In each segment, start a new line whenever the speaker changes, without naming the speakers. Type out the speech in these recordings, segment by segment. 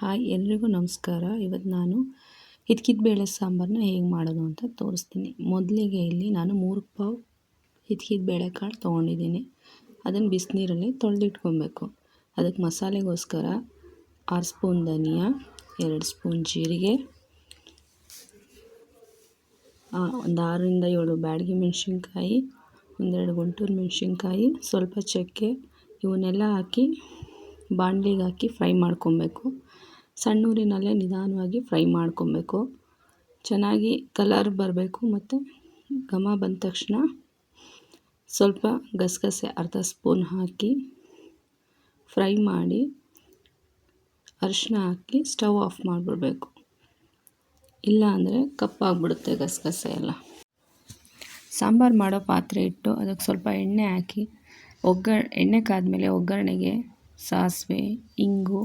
Hi ಎಲ್ರಿಗೂ ನಮಸ್ಕಾರ. ಇವತ್ತು ನಾನು ಹಿಚ್ಕಿದ ಬೇಳೆ ಸಾಂಬಾರನ್ನ ಹೇಗೆ ಮಾಡೋದು ಅಂತ ತೋರಿಸ್ತೀನಿ. ಮೊದಲಿಗೆ ಇಲ್ಲಿ ನಾನು 3 ಪಾವು ಹಿಚ್ಕಿದ ಬೇಳೆಕಾಳು ತೊಗೊಂಡಿದ್ದೀನಿ. ಅದನ್ನು ಬಿಸಿನೀರಲ್ಲಿ ತೊಳೆದಿಟ್ಕೊಬೇಕು. ಅದಕ್ಕೆ ಮಸಾಲೆಗೋಸ್ಕರ 6 ಸ್ಪೂನ್ ಧನಿಯಾ, 2 ಸ್ಪೂನ್ ಜೀರಿಗೆ, ಒಂದು 6ರಿಂದ 7 ಬ್ಯಾಡಗಿ ಮೆಣಸಿನ್ಕಾಯಿ, ಒಂದೆರಡು ಗುಂಟೂರು ಮೆಣಸಿನ್ಕಾಯಿ, ಸ್ವಲ್ಪ ಚಕ್ಕೆ, ಇವನ್ನೆಲ್ಲ ಹಾಕಿ ಬಾಣಲಿಗೆ ಹಾಕಿ ಫ್ರೈ ಮಾಡ್ಕೊಬೇಕು. ಸಣ್ಣ ಊರಿನಲ್ಲೇ ನಿಧಾನವಾಗಿ ಫ್ರೈ ಮಾಡ್ಕೊಬೇಕು. ಚೆನ್ನಾಗಿ ಕಲರ್ ಬರಬೇಕು ಮತ್ತು ಘಮ ಬಂದ ತಕ್ಷಣ ಸ್ವಲ್ಪ ಗಸಗಸೆ ಅರ್ಧ ಸ್ಪೂನ್ ಹಾಕಿ ಫ್ರೈ ಮಾಡಿ ಅರಿಶಿನ ಹಾಕಿ ಸ್ಟವ್ ಆಫ್ ಮಾಡಿಬಿಡ್ಬೇಕು. ಇಲ್ಲ ಅಂದರೆ ಕಪ್ಪಾಗಿಬಿಡುತ್ತೆ ಗಸಗಸೆ ಎಲ್ಲ. ಸಾಂಬಾರು ಮಾಡೋ ಪಾತ್ರೆ ಇಟ್ಟು ಅದಕ್ಕೆ ಸ್ವಲ್ಪ ಎಣ್ಣೆ ಹಾಕಿ ಎಣ್ಣೆ ಕಾದ್ಮೇಲೆ ಒಗ್ಗರಣೆಗೆ ಸಾಸಿವೆ, ಇಂಗು,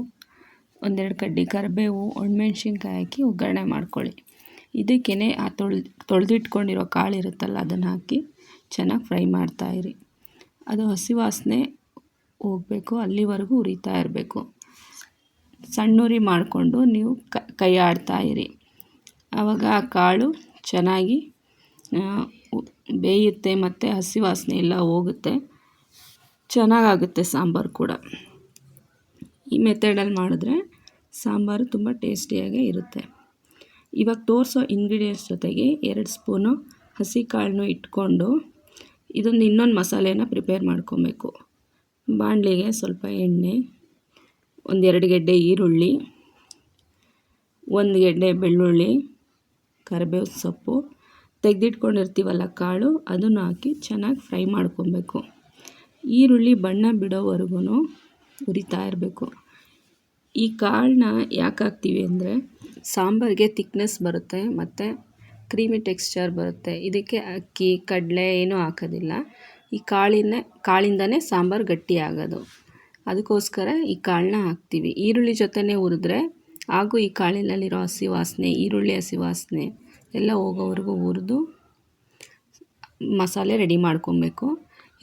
ಒಂದೆರಡು ಕಡ್ಡಿ ಕರಿಬೇವು, ಒಣಮೆಣ್ಸಿನ್ಕಾಯಿ ಹಾಕಿ ಒಗ್ಗರಣೆ ಮಾಡ್ಕೊಳ್ಳಿ. ಇದಕ್ಕೇ ಆ ತೊಳೆದಿಟ್ಕೊಂಡಿರೋ ಕಾಳು ಇರುತ್ತಲ್ಲ ಅದನ್ನು ಹಾಕಿ ಚೆನ್ನಾಗಿ ಫ್ರೈ ಮಾಡ್ತಾಯಿರಿ. ಅದು ಹಸಿ ವಾಸನೆ ಹೋಗಬೇಕು, ಅಲ್ಲಿವರೆಗೂ ಉರಿತಾ ಇರಬೇಕು. ಸಣ್ಣುರಿ ಮಾಡಿಕೊಂಡು ನೀವು ಕೈ ಆಡ್ತಾಯಿರಿ. ಆವಾಗ ಆ ಕಾಳು ಚೆನ್ನಾಗಿ ಬೇಯುತ್ತೆ ಮತ್ತು ಹಸಿ ವಾಸನೆ ಎಲ್ಲ ಹೋಗುತ್ತೆ. ಚೆನ್ನಾಗಾಗುತ್ತೆ ಸಾಂಬಾರು ಕೂಡ. ಈ ಮೆಥಡಲ್ಲಿ ಮಾಡಿದ್ರೆ ಸಾಂಬಾರು ತುಂಬ ಟೇಸ್ಟಿಯಾಗೇ ಇರುತ್ತೆ. ಇವಾಗ ತೋರಿಸೋ ಇಂಗ್ರೀಡಿಯೆಂಟ್ಸ್ ಜೊತೆಗೆ 2 ಸ್ಪೂನು ಹಸಿ ಕಾಳನ್ನು ಇಟ್ಕೊಂಡು ಇನ್ನೊಂದು ಮಸಾಲೆನ ಪ್ರಿಪೇರ್ ಮಾಡ್ಕೊಬೇಕು. ಬಾಣಲಿಗೆ ಸ್ವಲ್ಪ ಎಣ್ಣೆ, 1-2 ಗೆಡ್ಡೆ ಈರುಳ್ಳಿ, 1 ಗೆಡ್ಡೆ ಬೆಳ್ಳುಳ್ಳಿ, ಕರಿಬೇವು ಸೊಪ್ಪು, ತೆಗೆದಿಟ್ಕೊಂಡಿರ್ತೀವಲ್ಲ ಕಾಳು ಅದನ್ನು ಹಾಕಿ ಚೆನ್ನಾಗಿ ಫ್ರೈ ಮಾಡ್ಕೊಬೇಕು. ಈರುಳ್ಳಿ ಬಣ್ಣ ಬಿಡೋವರೆಗೂ ಉರಿತಾ ಇರಬೇಕು. ಈ ಕಾಳನ್ನ ಯಾಕೆ ಹಾಕ್ತೀವಿ ಅಂದರೆ ಸಾಂಬಾರಿಗೆ ತಿಕ್ನೆಸ್ ಬರುತ್ತೆ ಮತ್ತು ಕ್ರೀಮಿ ಟೆಕ್ಸ್ಚರ್ ಬರುತ್ತೆ. ಇದಕ್ಕೆ ಅಕ್ಕಿ, ಕಡಲೆ ಏನೂ ಹಾಕೋದಿಲ್ಲ. ಈ ಕಾಳಿಂದನೇ ಸಾಂಬಾರು ಗಟ್ಟಿ ಆಗೋದು. ಅದಕ್ಕೋಸ್ಕರ ಈ ಕಾಳನ್ನ ಹಾಕ್ತೀವಿ. ಈರುಳ್ಳಿ ಜೊತೆನೇ ಹುರಿದ್ರೆ ಹಾಗೂ ಈ ಕಾಳಿನಲ್ಲಿರೋ ಹಸಿ ವಾಸನೆ, ಈರುಳ್ಳಿ ಹಸಿ ವಾಸನೆ ಎಲ್ಲ ಹೋಗೋವರೆಗೂ ಹುರಿದು ಮಸಾಲೆ ರೆಡಿ ಮಾಡ್ಕೊಬೇಕು.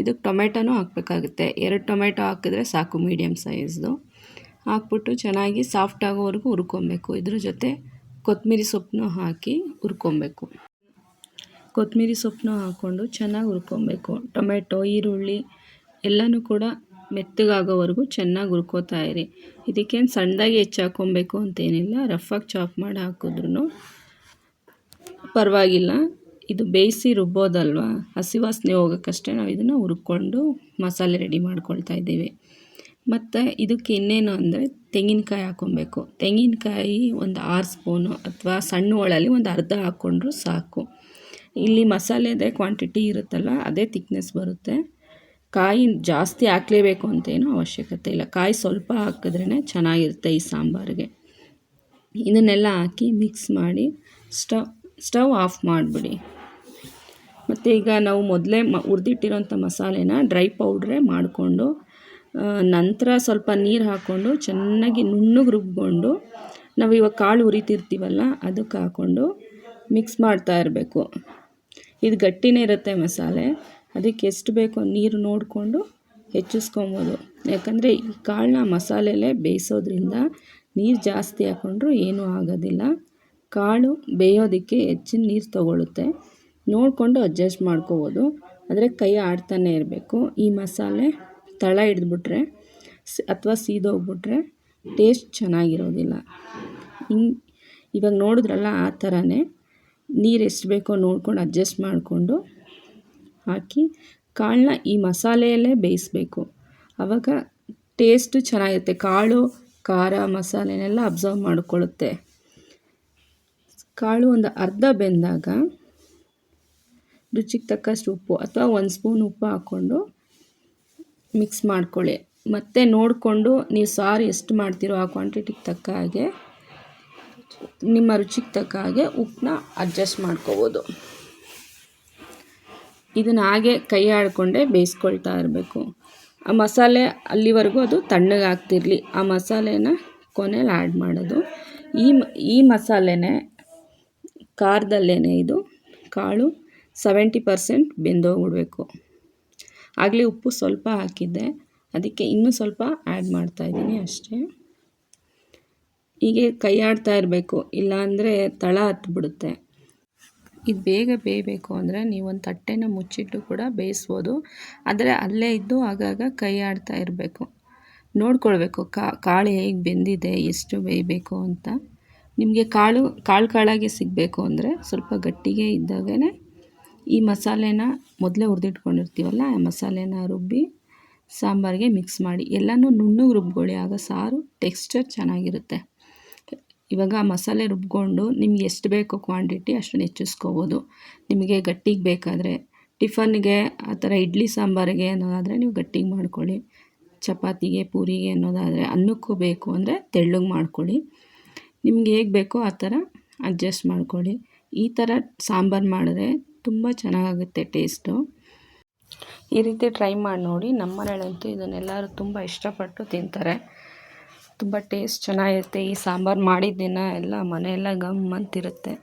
ಇದಕ್ಕೆ ಟೊಮೆಟೊನೂ ಹಾಕಬೇಕಾಗುತ್ತೆ. 2 ಟೊಮೆಟೊ ಹಾಕಿದ್ರೆ ಸಾಕು, ಮೀಡಿಯಮ್ ಸೈಜ್ದು. ಹಾಕ್ಬಿಟ್ಟು ಚೆನ್ನಾಗಿ ಸಾಫ್ಟ್ ಆಗೋವರೆಗೂ ಹುರ್ಕೊಬೇಕು. ಇದ್ರ ಜೊತೆ ಕೊತ್ತಂಬರಿ ಸೊಪ್ಪನ್ನು ಹಾಕಿ ಹುರ್ಕೊಬೇಕು. ಕೊತ್ತಂಬರಿ ಸೊಪ್ಪನ್ನು ಹಾಕ್ಕೊಂಡು ಚೆನ್ನಾಗಿ ಹುರ್ಕೊಬೇಕು. ಟೊಮೆಟೊ, ಈರುಳ್ಳಿ ಎಲ್ಲನೂ ಕೂಡ ಮೆತ್ತಗಾಗೋವರೆಗೂ ಚೆನ್ನಾಗಿ ಹುರ್ಕೋತಾ ಇರಿ. ಇದಕ್ಕೇನು ಸಣ್ಣದಾಗಿ ಹಾಕ್ಕೊಬೇಕು ಅಂತೇನಿಲ್ಲ, ರಫಾಗಿ ಚಾಪ್ ಮಾಡಿ ಹಾಕಿದ್ರೂ ಪರವಾಗಿಲ್ಲ. ಇದು ಬೇಯಿಸಿ ರುಬ್ಬೋದಲ್ವ, ಹಸಿ ವಾಸನೆ ಹೋಗೋಕ್ಕಷ್ಟೇ ನಾವು ಇದನ್ನು ಹುರ್ಕೊಂಡು ಮಸಾಲೆ ರೆಡಿ ಮಾಡ್ಕೊಳ್ತಾ ಇದ್ದೀವಿ. ಮತ್ತು ಇದಕ್ಕೆ ಇನ್ನೇನು ಅಂದರೆ ತೆಂಗಿನಕಾಯಿ ಹಾಕ್ಕೊಬೇಕು. ತೆಂಗಿನಕಾಯಿ ಒಂದು 6 ಸ್ಪೂನು ಅಥವಾ ಸಣ್ಣ ಒಳಲ್ಲಿ ಒಂದು ಅರ್ಧ ಹಾಕ್ಕೊಂಡ್ರೂ ಸಾಕು. ಇಲ್ಲಿ ಮಸಾಲೆದೇ ಕ್ವಾಂಟಿಟಿ ಇರುತ್ತಲ್ಲ ಅದೇ ತಿಕ್ನೆಸ್ ಬರುತ್ತೆ. ಕಾಯಿ ಜಾಸ್ತಿ ಹಾಕಲೇಬೇಕು ಅಂತೇನೂ ಅವಶ್ಯಕತೆ ಇಲ್ಲ. ಕಾಯಿ ಸ್ವಲ್ಪ ಹಾಕಿದ್ರೇ ಚೆನ್ನಾಗಿರುತ್ತೆ ಈ ಸಾಂಬಾರಿಗೆ. ಇದನ್ನೆಲ್ಲ ಹಾಕಿ ಮಿಕ್ಸ್ ಮಾಡಿ ಸ್ಟವ್ ಆಫ್ ಮಾಡಿಬಿಡಿ. ಮತ್ತು ಈಗ ನಾವು ಮೊದಲೇ ಹುರಿದಿಟ್ಟಿರೋಂಥ ಮಸಾಲೆನ ಡ್ರೈ ಪೌಡ್ರೇ ಮಾಡಿಕೊಂಡು ನಂತರ ಸ್ವಲ್ಪ ನೀರು ಹಾಕ್ಕೊಂಡು ಚೆನ್ನಾಗಿ ನುಣ್ಣಗೆ ರುಬ್ಕೊಂಡು ನಾವು ಇವಾಗ ಕಾಳು ಹುರಿತಿರ್ತೀವಲ್ಲ ಅದಕ್ಕೆ ಹಾಕ್ಕೊಂಡು ಮಿಕ್ಸ್ ಮಾಡ್ತಾ ಇರಬೇಕು. ಇದು ಗಟ್ಟಿನೇ ಇರುತ್ತೆ ಮಸಾಲೆ, ಅದಕ್ಕೆ ಎಷ್ಟು ಬೇಕೋ ನೀರು ನೋಡಿಕೊಂಡು ಹೆಚ್ಚಿಸ್ಕೊಬೋದು. ಯಾಕಂದರೆ ಈ ಕಾಳನ್ನ ಮಸಾಲೆಲೇ ಬೇಯಿಸೋದ್ರಿಂದ ನೀರು ಜಾಸ್ತಿ ಹಾಕ್ಕೊಂಡ್ರೂ ಏನೂ ಆಗೋದಿಲ್ಲ. ಕಾಳು ಬೇಯೋದಕ್ಕೆ ಹೆಚ್ಚಿನ ನೀರು ತೊಗೊಳುತ್ತೆ. ನೋಡಿಕೊಂಡು ಅಡ್ಜಸ್ಟ್ ಮಾಡ್ಕೋಬೋದು, ಆದರೆ ಕೈ ಆಡ್ತಾನೆ ಇರಬೇಕು. ಈ ಮಸಾಲೆ ತಳ ಹಿಡಿದ್ಬಿಟ್ರೆ ಅಥವಾ ಸೀದೋಗ್ಬಿಟ್ರೆ ಟೇಸ್ಟ್ ಚೆನ್ನಾಗಿರೋದಿಲ್ಲ. ಇವಾಗ ನೋಡಿದ್ರಲ್ಲ ಆ ಥರನೇ ನೀರು ಎಷ್ಟು ಬೇಕೋ ನೋಡ್ಕೊಂಡು ಅಡ್ಜಸ್ಟ್ ಮಾಡಿಕೊಂಡು ಹಾಕಿ ಕಾಳನ್ನ ಈ ಮಸಾಲೆಯಲ್ಲೇ ಬೇಯಿಸಬೇಕು. ಆವಾಗ ಟೇಸ್ಟು ಚೆನ್ನಾಗಿರುತ್ತೆ. ಕಾಳು ಖಾರ ಮಸಾಲೆನೆಲ್ಲ ಅಬ್ಸರ್ವ್ ಮಾಡಿಕೊಳ್ಳುತ್ತೆ. ಕಾಳು ಒಂದು ಅರ್ಧ ಬೆಂದಾಗ ರುಚಿಗೆ ತಕ್ಕಷ್ಟು ಉಪ್ಪು ಅಥವಾ 1 ಸ್ಪೂನ್ ಉಪ್ಪು ಹಾಕ್ಕೊಂಡು ಮಿಕ್ಸ್ ಮಾಡ್ಕೊಳ್ಳಿ. ಮತ್ತು ನೋಡಿಕೊಂಡು ನೀವು ಸಾರು ಎಷ್ಟು ಮಾಡ್ತೀರೋ ಆ ಕ್ವಾಂಟಿಟಿಗೆ ತಕ್ಕ ಹಾಗೆ ನಿಮ್ಮ ರುಚಿಗೆ ತಕ್ಕ ಹಾಗೆ ಉಪ್ಪನ್ನ ಅಡ್ಜಸ್ಟ್ ಮಾಡ್ಕೋಬೋದು. ಇದನ್ನು ಹಾಗೆ ಕೈ ಆಡಿಕೊಂಡೇ ಬೇಯಿಸ್ಕೊಳ್ತಾ ಇರಬೇಕು. ಆ ಮಸಾಲೆ ಅಲ್ಲಿವರೆಗೂ ಅದು ತಣ್ಣಗಾಗ್ತಿರಲಿ. ಆ ಮಸಾಲೆನ ಕೊನೆಯಲ್ಲಿ ಆ್ಯಡ್ ಮಾಡೋದು. ಈ ಮಸಾಲೆನೇ ಖಾರದಲ್ಲೇ ಇದು ಕಾಳು 70% ಬೆಂದೋಗ್ಬಿಡಬೇಕು. ಆಗಲೇ ಉಪ್ಪು ಸ್ವಲ್ಪ ಹಾಕಿದ್ದೆ, ಅದಕ್ಕೆ ಇನ್ನೂ ಸ್ವಲ್ಪ ಆ್ಯಡ್ ಮಾಡ್ತಾಯಿದ್ದೀನಿ ಅಷ್ಟೇ. ಹೀಗೆ ಕೈ ಆಡ್ತಾ ಇರಬೇಕು, ಇಲ್ಲಾಂದರೆ ತಳ ಹತ್ಬಿಡುತ್ತೆ. ಇದು ಬೇಗ ಬೇಯಬೇಕು ಅಂದರೆ ನೀವೊಂದು ತಟ್ಟೆನ ಮುಚ್ಚಿಟ್ಟು ಕೂಡ ಬೇಯಿಸ್ಬೋದು, ಆದರೆ ಅಲ್ಲೇ ಇದ್ದು ಆಗಾಗ ಕೈ ಆಡ್ತಾ ಇರಬೇಕು. ನೋಡ್ಕೊಳ್ಬೇಕು ಕಾಳು ಹೇಗೆ ಬೆಂದಿದೆ, ಎಷ್ಟು ಬೇಯಬೇಕು ಅಂತ. ನಿಮಗೆ ಕಾಳಾಗಿ ಸಿಗಬೇಕು ಅಂದರೆ ಸ್ವಲ್ಪ ಗಟ್ಟಿಗೆ ಇದ್ದಾಗೇ ಈ ಮಸಾಲೆನ ಮೊದಲೇ ಹುರಿದಿಟ್ಕೊಂಡಿರ್ತೀವಲ್ಲ, ಆ ಮಸಾಲೆನ ರುಬ್ಬಿ ಸಾಂಬಾರಿಗೆ ಮಿಕ್ಸ್ ಮಾಡಿ ಎಲ್ಲನೂ ನುಣ್ಣಗೆ ರುಬ್ಕೊಳ್ಳಿ, ಆಗ ಸಾರು ಟೆಕ್ಸ್ಚರ್ ಚೆನ್ನಾಗಿರುತ್ತೆ. ಇವಾಗ ಮಸಾಲೆ ರುಬ್ಕೊಂಡು ನಿಮ್ಗೆ ಎಷ್ಟು ಬೇಕೋ ಕ್ವಾಂಟಿಟಿ ಅಷ್ಟನ್ನು ಹೆಚ್ಚಿಸ್ಕೋಬೋದು. ನಿಮಗೆ ಗಟ್ಟಿಗೆ ಬೇಕಾದರೆ ಟಿಫನ್ಗೆ ಆ ಥರ ಇಡ್ಲಿ ಸಾಂಬಾರಿಗೆ ಅನ್ನೋದಾದರೆ ನೀವು ಗಟ್ಟಿಗೆ ಮಾಡ್ಕೊಳ್ಳಿ, ಚಪಾತಿಗೆ ಪೂರಿಗೆ ಅನ್ನೋದಾದರೆ ಅನ್ನಕ್ಕೂ ಬೇಕು ಅಂದರೆ ತೆಳ್ಳಗೆ ಮಾಡ್ಕೊಳ್ಳಿ. ನಿಮ್ಗೆ ಹೇಗೆ ಬೇಕೋ ಆ ಥರ ಅಡ್ಜಸ್ಟ್ ಮಾಡ್ಕೊಳ್ಳಿ. ಈ ಥರ ಸಾಂಬಾರು ಮಾಡಿದ್ರೆ ತುಂಬ ಚೆನ್ನಾಗುತ್ತೆ ಟೇಸ್ಟು. ಈ ರೀತಿ ಟ್ರೈ ಮಾಡಿ ನೋಡಿ. ನಮ್ಮ ಮನೇಲಂತೂ ಇದನ್ನೆಲ್ಲರೂ ತುಂಬ ಇಷ್ಟಪಟ್ಟು ತಿಂತಾರೆ. ತುಂಬ ಟೇಸ್ಟ್ ಚೆನ್ನಾಗಿರುತ್ತೆ. ಈ ಸಾಂಬಾರು ಮಾಡಿದ ದಿನ ಎಲ್ಲ ಮನೆಯೆಲ್ಲ ಗಮ್ ಅಂತಿರುತ್ತೆ.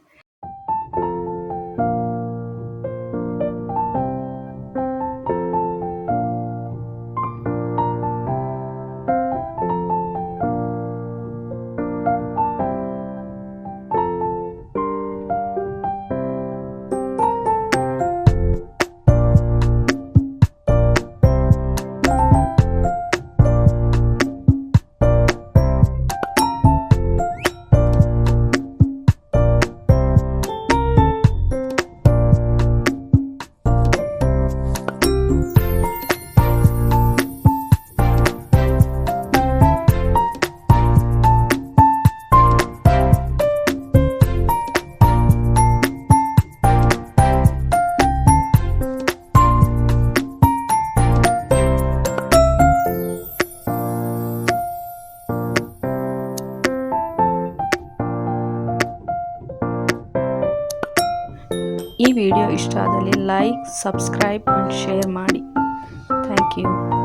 ಈ ವಿಡಿಯೋ ಇಷ್ಟ ಆದಲ್ಲಿ ಲೈಕ್, ಸಬ್ಸ್ಕ್ರೈಬ್ ಆ್ಯಂಡ್ ಶೇರ್ ಮಾಡಿ. Thank you.